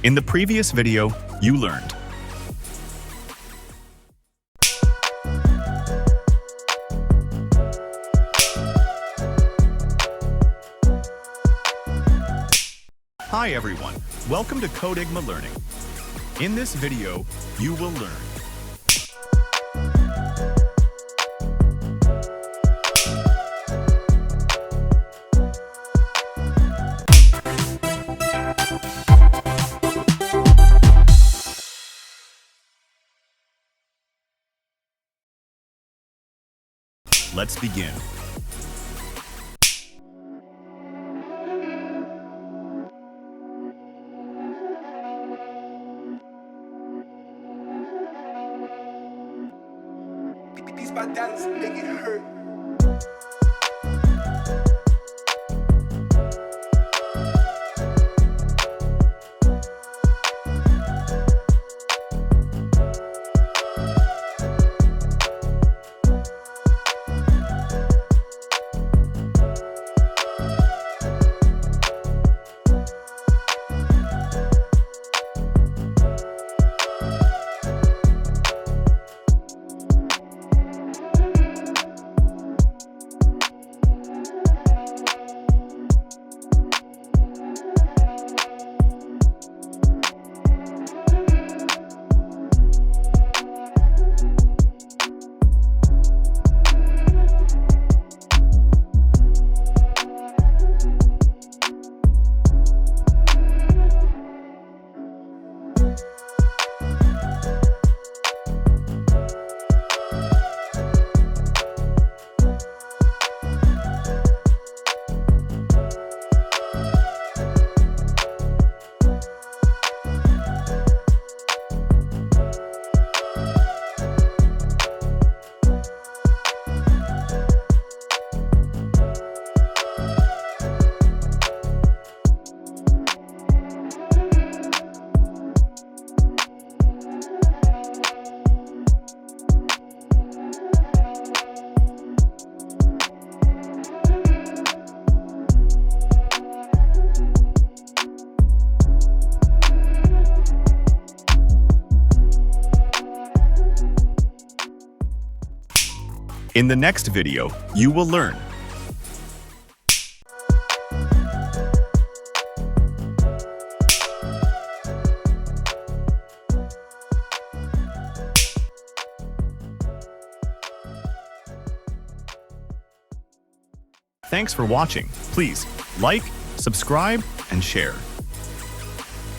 In the previous video, you learned Hi everyone, welcome to Codeigma Learning. In this video, you will learn Let's begin. These my dance make it hurt. In the next video, you will learn Thanks for watching. Please like, subscribe, and share.